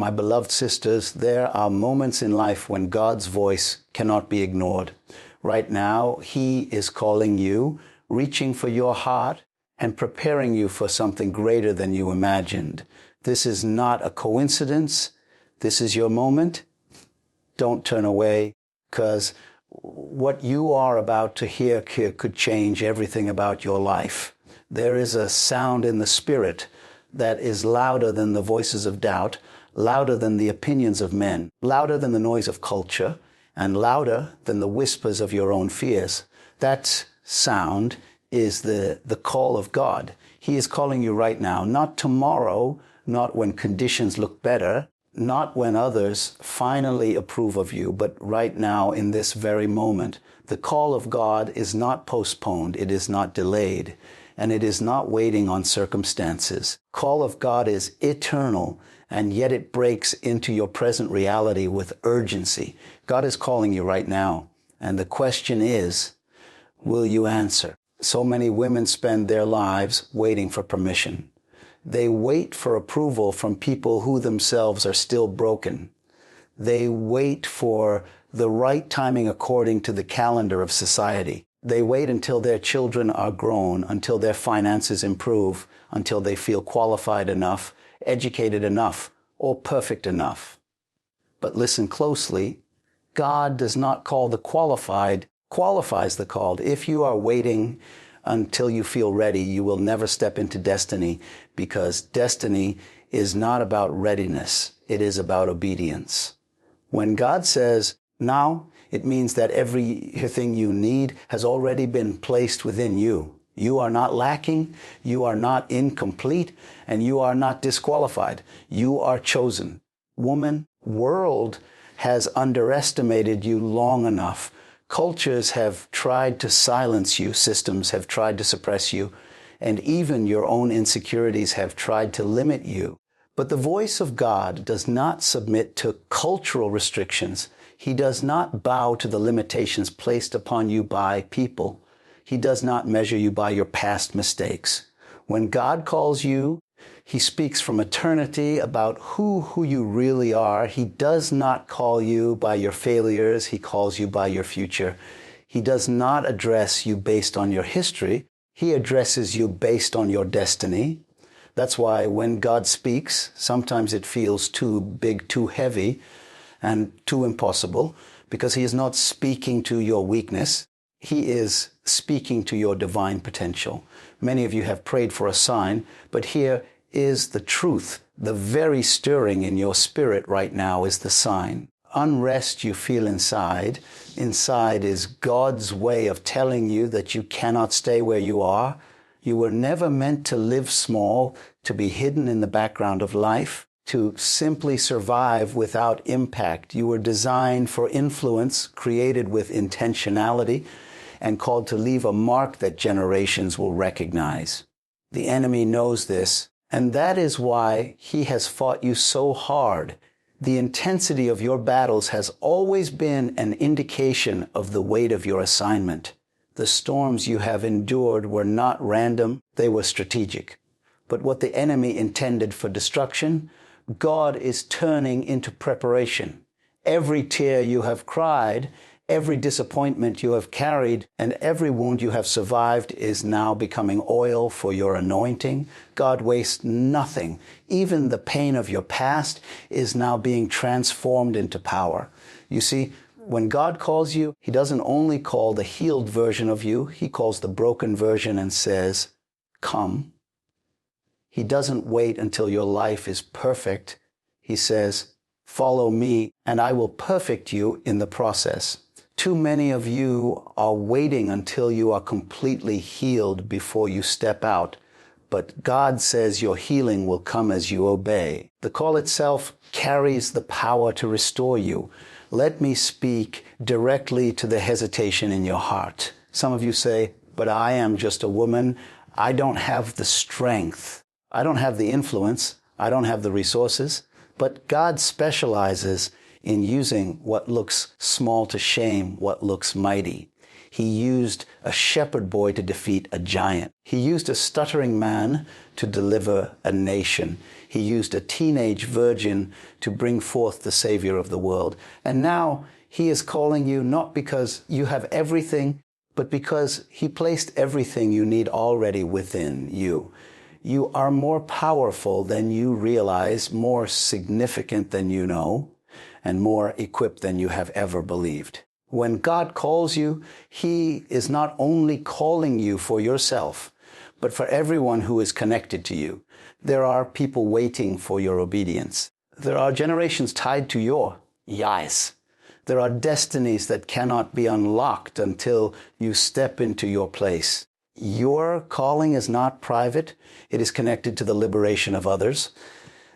My beloved sisters, there are moments in life when God's voice cannot be ignored. Right now, He is calling you, reaching for your heart, and preparing you for something greater than you imagined. This is not a coincidence. This is your moment. Don't turn away, because what you are about to hear could change everything about your life. There is a sound in the Spirit that is louder than the voices of doubt, louder than the opinions of men, louder than the noise of culture, and louder than the whispers of your own fears. That sound is the call of God. He is calling you right now, not tomorrow, not when conditions look better, not when others finally approve of you, but right now in this very moment. The call of God is not postponed, it is not delayed, and it is not waiting on circumstances. Call of God is eternal, and yet it breaks into your present reality with urgency. God is calling you right now, and the question is, will you answer? So many women spend their lives waiting for permission. They wait for approval from people who themselves are still broken. They wait for the right timing according to the calendar of society. They wait until their children are grown, until their finances improve, until they feel qualified enough, educated enough, or perfect enough. But listen closely. God does not call the qualified, qualifies the called. If you are waiting until you feel ready, you will never step into destiny, because destiny is not about readiness. It is about obedience. When God says now, it means that everything you need has already been placed within you. You are not lacking, you are not incomplete, and you are not disqualified. You are chosen. Woman, world has underestimated you long enough. Cultures have tried to silence you, systems have tried to suppress you, and even your own insecurities have tried to limit you. But the voice of God does not submit to cultural restrictions. He does not bow to the limitations placed upon you by people. He does not measure you by your past mistakes. When God calls you, He speaks from eternity about who you really are. He does not call you by your failures. He calls you by your future. He does not address you based on your history. He addresses you based on your destiny. That's why when God speaks, sometimes it feels too big, too heavy, and too impossible, because He is not speaking to your weakness. He is speaking to your divine potential. Many of you have prayed for a sign, but here is the truth. The very stirring in your spirit right now is the sign. Unrest you feel inside is God's way of telling you that you cannot stay where you are. You were never meant to live small, to be hidden in the background of life, to simply survive without impact. You were designed for influence, created with intentionality, and called to leave a mark that generations will recognize. The enemy knows this, and that is why he has fought you so hard. The intensity of your battles has always been an indication of the weight of your assignment. The storms you have endured were not random, they were strategic. But what the enemy intended for destruction, God is turning into preparation. Every tear you have cried, every disappointment you have carried, and every wound you have survived is now becoming oil for your anointing. God wastes nothing. Even the pain of your past is now being transformed into power. You see, when God calls you, He doesn't only call the healed version of you, He calls the broken version and says, come. He doesn't wait until your life is perfect. He says, follow me, and I will perfect you in the process. Too many of you are waiting until you are completely healed before you step out. But God says your healing will come as you obey. The call itself carries the power to restore you. Let me speak directly to the hesitation in your heart. Some of you say, but I am just a woman. I don't have the strength. I don't have the influence. I don't have the resources. But God specializes in using what looks small to shame what looks mighty. He used a shepherd boy to defeat a giant. He used a stuttering man to deliver a nation. He used a teenage virgin to bring forth the Savior of the world. And now he is calling you not because you have everything, but because he placed everything you need already within you. You are more powerful than you realize, more significant than you know, and more equipped than you have ever believed. When God calls you, he is not only calling you for yourself, but for everyone who is connected to you. There are people waiting for your obedience. There are generations tied to your yes. There are destinies that cannot be unlocked until you step into your place. Your calling is not private. It is connected to the liberation of others.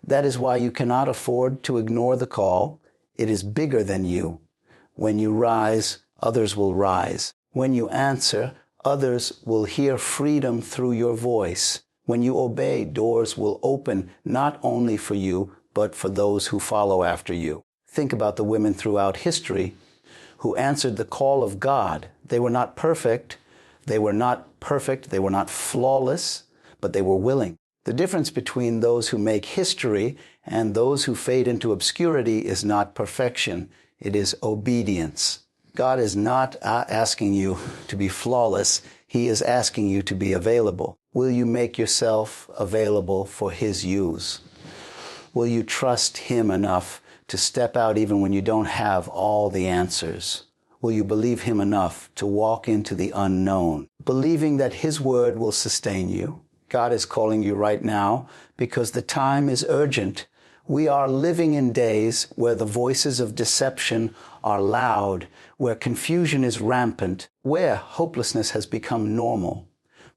That is why you cannot afford to ignore the call. It is bigger than you. When you rise, others will rise. When you answer, others will hear freedom through your voice. When you obey, doors will open not only for you, but for those who follow after you. Think about the women throughout history who answered the call of God. They were not perfect. They were not flawless, but they were willing. The difference between those who make history and those who fade into obscurity is not perfection. It is obedience. God is not asking you to be flawless. He is asking you to be available. Will you make yourself available for his use? Will you trust him enough to step out even when you don't have all the answers? Will you believe him enough to walk into the unknown, believing that his word will sustain you? God is calling you right now because the time is urgent. We are living in days where the voices of deception are loud, where confusion is rampant, where hopelessness has become normal.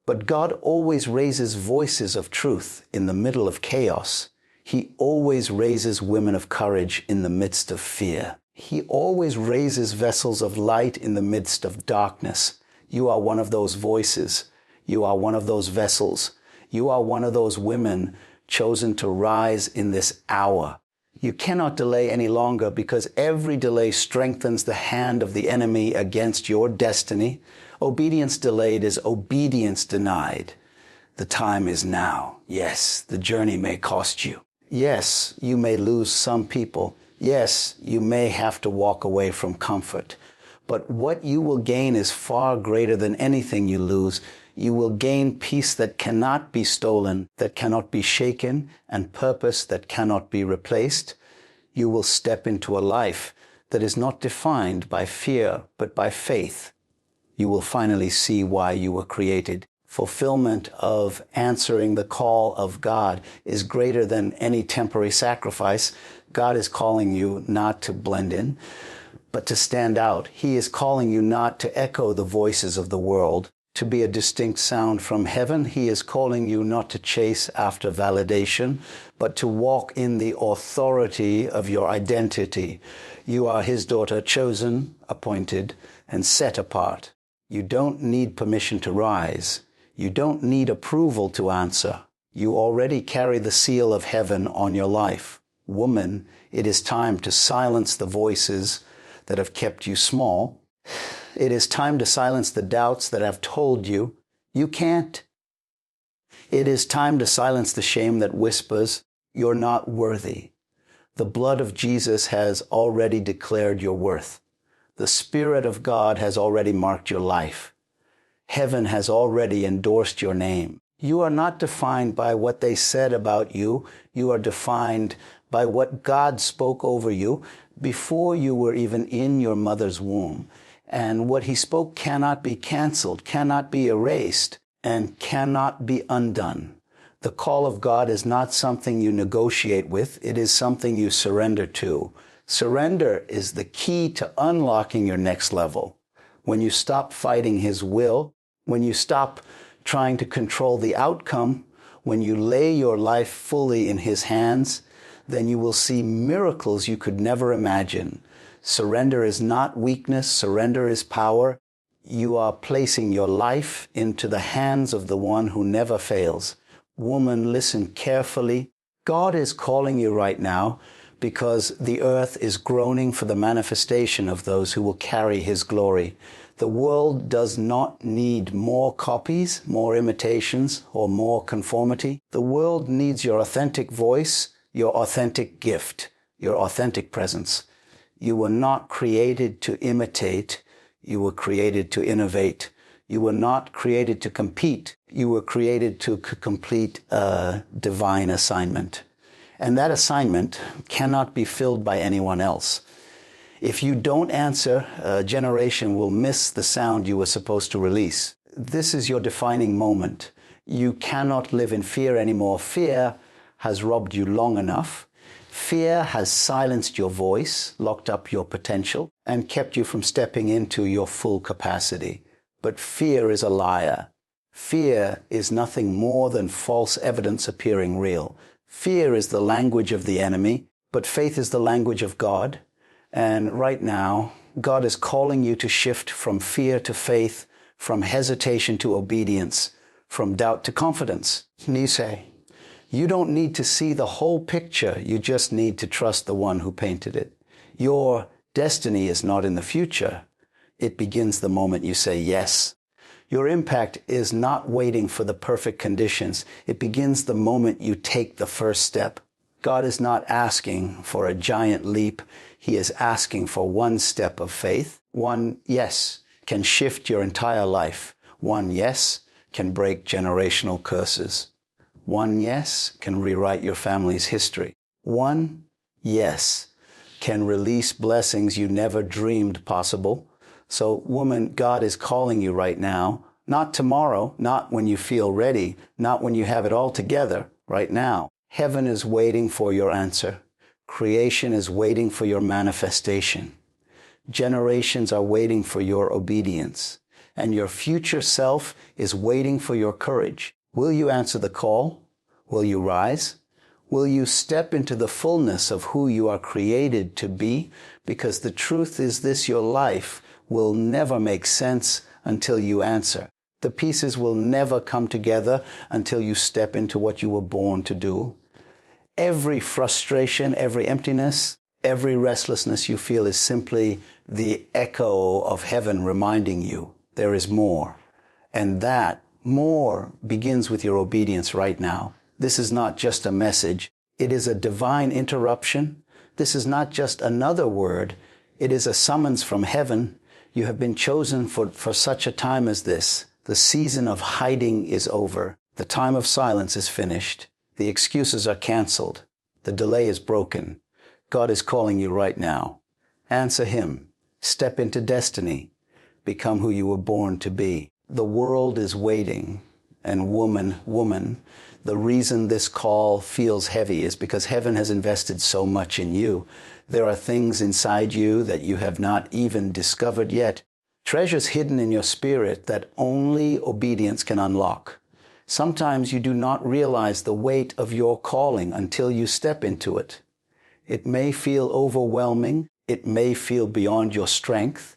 But God always raises voices of truth in the middle of chaos. He always raises women of courage in the midst of fear. He always raises vessels of light in the midst of darkness. You are one of those voices. You are one of those vessels. You are one of those women chosen to rise in this hour. You cannot delay any longer because every delay strengthens the hand of the enemy against your destiny. Obedience delayed is obedience denied. The time is now. Yes, the journey may cost you. Yes, you may lose some people. Yes, you may have to walk away from comfort. But what you will gain is far greater than anything you lose. You will gain peace that cannot be stolen, that cannot be shaken, and purpose that cannot be replaced. You will step into a life that is not defined by fear, but by faith. You will finally see why you were created. Fulfillment of answering the call of God is greater than any temporary sacrifice. God is calling you not to blend in, but to stand out. He is calling you not to echo the voices of the world, to be a distinct sound from heaven. He is calling you not to chase after validation, but to walk in the authority of your identity. You are his daughter, chosen, appointed, and set apart. You don't need permission to rise. You don't need approval to answer. You already carry the seal of heaven on your life. Woman, it is time to silence the voices that have kept you small. It is time to silence the doubts that have told you, you can't. It is time to silence the shame that whispers, you're not worthy. The blood of Jesus has already declared your worth. The Spirit of God has already marked your life. Heaven has already endorsed your name. You are not defined by what they said about you. You are defined by what God spoke over you before you were even in your mother's womb. And what he spoke cannot be canceled, cannot be erased, and cannot be undone. The call of God is not something you negotiate with. It is something you surrender to. Surrender is the key to unlocking your next level. When you stop fighting his will, when you stop trying to control the outcome, when you lay your life fully in his hands, then you will see miracles you could never imagine. Surrender is not weakness. Surrender is power. You are placing your life into the hands of the one who never fails. Woman, listen carefully. God is calling you right now because the earth is groaning for the manifestation of those who will carry his glory. The world does not need more copies, more imitations, or more conformity. The world needs your authentic voice, your authentic gift, your authentic presence. You were not created to imitate. You were created to innovate. You were not created to compete. You were created to complete a divine assignment. And that assignment cannot be filled by anyone else. If you don't answer, a generation will miss the sound you were supposed to release. This is your defining moment. You cannot live in fear anymore. Fear has robbed you long enough. Fear has silenced your voice, locked up your potential, and kept you from stepping into your full capacity. But fear is a liar. Fear is nothing more than false evidence appearing real. Fear is the language of the enemy, but faith is the language of God. And right now, God is calling you to shift from fear to faith, from hesitation to obedience, from doubt to confidence. Nisei, you don't need to see the whole picture. You just need to trust the one who painted it. Your destiny is not in the future. It begins the moment you say yes. Your impact is not waiting for the perfect conditions. It begins the moment you take the first step. God is not asking for a giant leap. He is asking for one step of faith. One yes can shift your entire life. One yes can break generational curses. One yes can rewrite your family's history. One yes can release blessings you never dreamed possible. So, woman, God is calling you right now, not tomorrow, not when you feel ready, not when you have it all together, right now. Heaven is waiting for your answer. Creation is waiting for your manifestation. Generations are waiting for your obedience. And your future self is waiting for your courage. Will you answer the call? Will you rise? Will you step into the fullness of who you are created to be? Because the truth is this, your life will never make sense until you answer. The pieces will never come together until you step into what you were born to do. Every frustration, every emptiness, every restlessness you feel is simply the echo of heaven reminding you there is more. And that more begins with your obedience right now. This is not just a message. It is a divine interruption. This is not just another word. It is a summons from heaven. You have been chosen for such a time as this. The season of hiding is over. The time of silence is finished. The excuses are canceled. The delay is broken. God is calling you right now. Answer him. Step into destiny. Become who you were born to be. The world is waiting. And woman, the reason this call feels heavy is because heaven has invested so much in you. There are things inside you that you have not even discovered yet. Treasures hidden in your spirit that only obedience can unlock. Sometimes you do not realize the weight of your calling until you step into it. It may feel overwhelming. It may feel beyond your strength.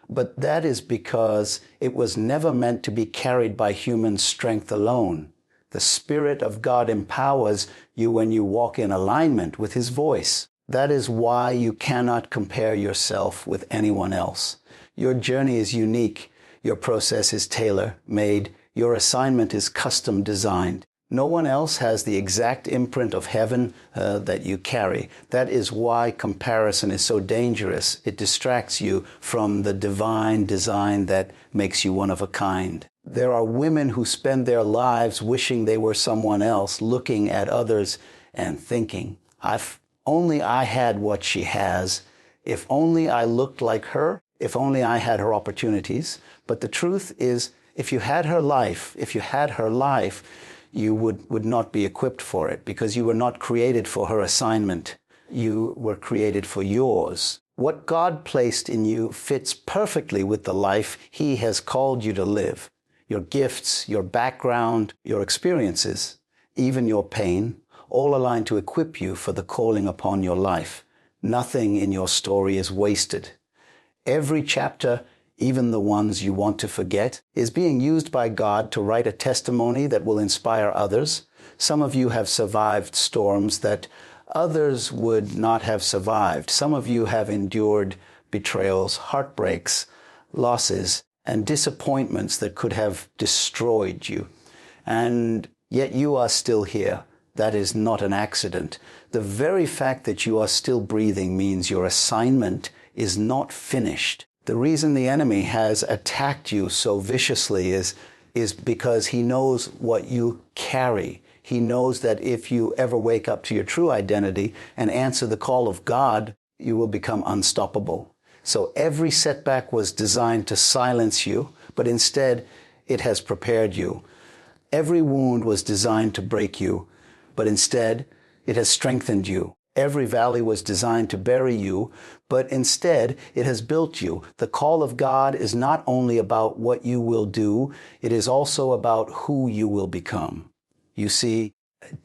But that is because it was never meant to be carried by human strength alone. The Spirit of God empowers you when you walk in alignment with his voice. That is why you cannot compare yourself with anyone else. Your journey is unique. Your process is tailor-made. Your assignment is custom designed. No one else has the exact imprint of heaven that you carry. That is why comparison is so dangerous. It distracts you from the divine design that makes you one of a kind. There are women who spend their lives wishing they were someone else, looking at others and thinking, if only I had what she has, if only I looked like her, if only I had her opportunities. But the truth is, if you had her life, you would not be equipped for it because you were not created for her assignment. You were created for yours. What God placed in you fits perfectly with the life he has called you to live. Your gifts, your background, your experiences, even your pain, all align to equip you for the calling upon your life. Nothing in your story is wasted. Every chapter, even the ones you want to forget, is being used by God to write a testimony that will inspire others. Some of you have survived storms that Others would not have survived. Some of you have endured betrayals, heartbreaks, losses, and disappointments that could have destroyed you. And yet you are still here. That is not an accident. The very fact that you are still breathing means your assignment is not finished. The reason the enemy has attacked you so viciously is because he knows what you carry. He knows that if you ever wake up to your true identity and answer the call of God, you will become unstoppable. So every setback was designed to silence you, but instead it has prepared you. Every wound was designed to break you, but instead it has strengthened you. Every valley was designed to bury you, but instead it has built you. The call of God is not only about what you will do, it is also about who you will become. You see,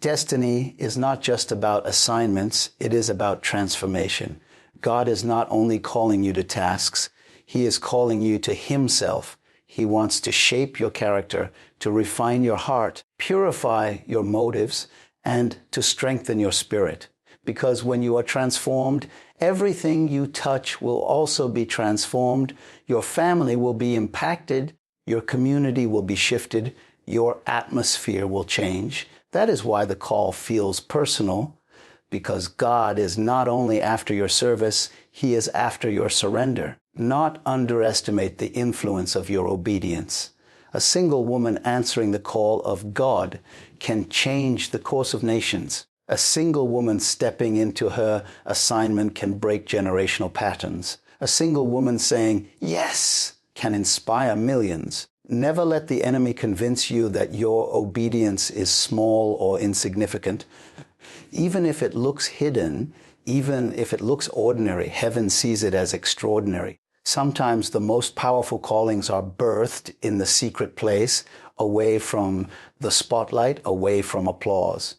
destiny is not just about assignments, it is about transformation. God is not only calling you to tasks, He is calling you to Himself. He wants to shape your character, to refine your heart, purify your motives, and to strengthen your spirit. Because when you are transformed, everything you touch will also be transformed. Your family will be impacted. Your community will be shifted. Your atmosphere will change. That is why the call feels personal, because God is not only after your service, He is after your surrender. Not underestimate the influence of your obedience. A single woman answering the call of God can change the course of nations. A single woman stepping into her assignment can break generational patterns. A single woman saying, yes, can inspire millions. Never let the enemy convince you that your obedience is small or insignificant. Even if it looks hidden, even if it looks ordinary, heaven sees it as extraordinary. Sometimes the most powerful callings are birthed in the secret place, away from the spotlight, away from applause.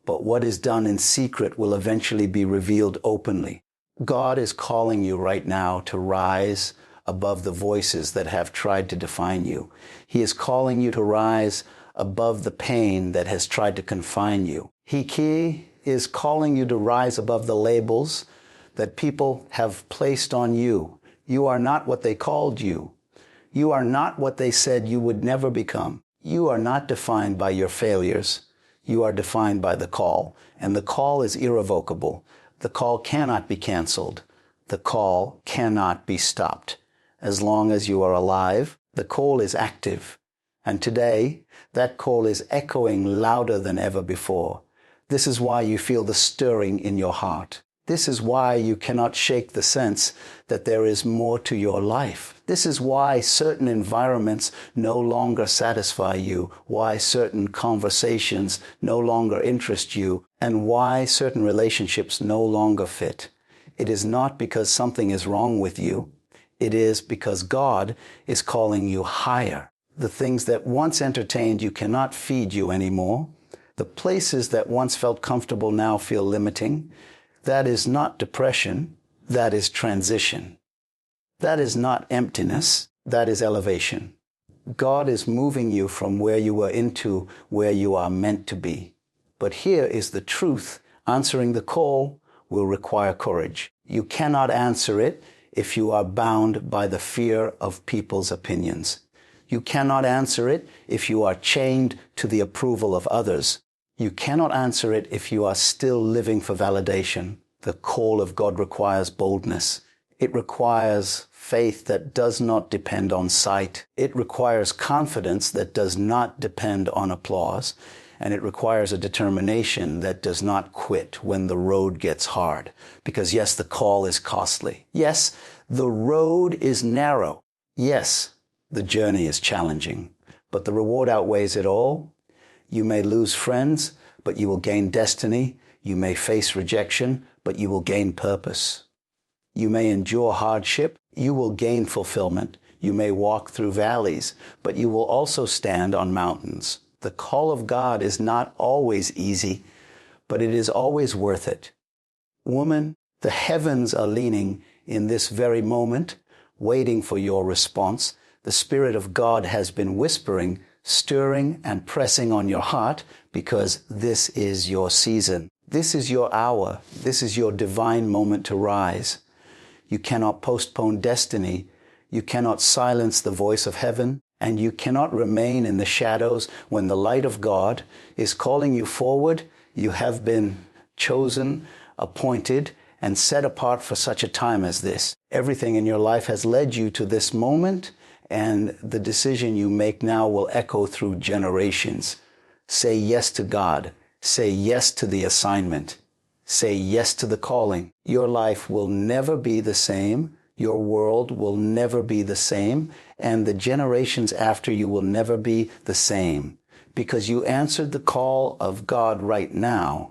But what is done in secret will eventually be revealed openly. God is calling you right now to rise above the voices that have tried to define you. He is calling you to rise above the pain that has tried to confine you. He is calling you to rise above the labels that people have placed on you. You are not what they called you. You are not what they said you would never become. You are not defined by your failures. You are defined by the call, and the call is irrevocable. The call cannot be canceled. The call cannot be stopped. As long as you are alive, the call is active. And today, that call is echoing louder than ever before. This is why you feel the stirring in your heart. This is why you cannot shake the sense that there is more to your life. This is why certain environments no longer satisfy you, why certain conversations no longer interest you, and why certain relationships no longer fit. It is not because something is wrong with you. It is because God is calling you higher. The things that once entertained you cannot feed you anymore. The places that once felt comfortable now feel limiting. That is not depression, that is transition. That is not emptiness, that is elevation. God is moving you from where you were into where you are meant to be. But here is the truth. Answering the call will require courage. You cannot answer it if you are bound by the fear of people's opinions. You cannot answer it if you are chained to the approval of others. You cannot answer it if you are still living for validation. The call of God requires boldness. It requires faith that does not depend on sight. It requires confidence that does not depend on applause. And it requires a determination that does not quit when the road gets hard. Because yes, the call is costly. Yes, the road is narrow. Yes, the journey is challenging. But the reward outweighs it all. You may lose friends, but you will gain destiny. You may face rejection, but you will gain purpose. You may endure hardship. You will gain fulfillment. You may walk through valleys, but you will also stand on mountains. The call of God is not always easy, but it is always worth it. Woman, the heavens are leaning in this very moment, waiting for your response. The Spirit of God has been whispering, stirring and pressing on your heart because this is your season. This is your hour. This is your divine moment to rise. You cannot postpone destiny. You cannot silence the voice of heaven, and you cannot remain in the shadows when the light of God is calling you forward. You have been chosen, appointed, and set apart for such a time as this. Everything in your life has led you to this moment, and the decision you make now will echo through generations. Say yes to God. Say yes to the assignment. Say yes to the calling. Your life will never be the same. Your world will never be the same. And the generations after you will never be the same. Because you answered the call of God right now.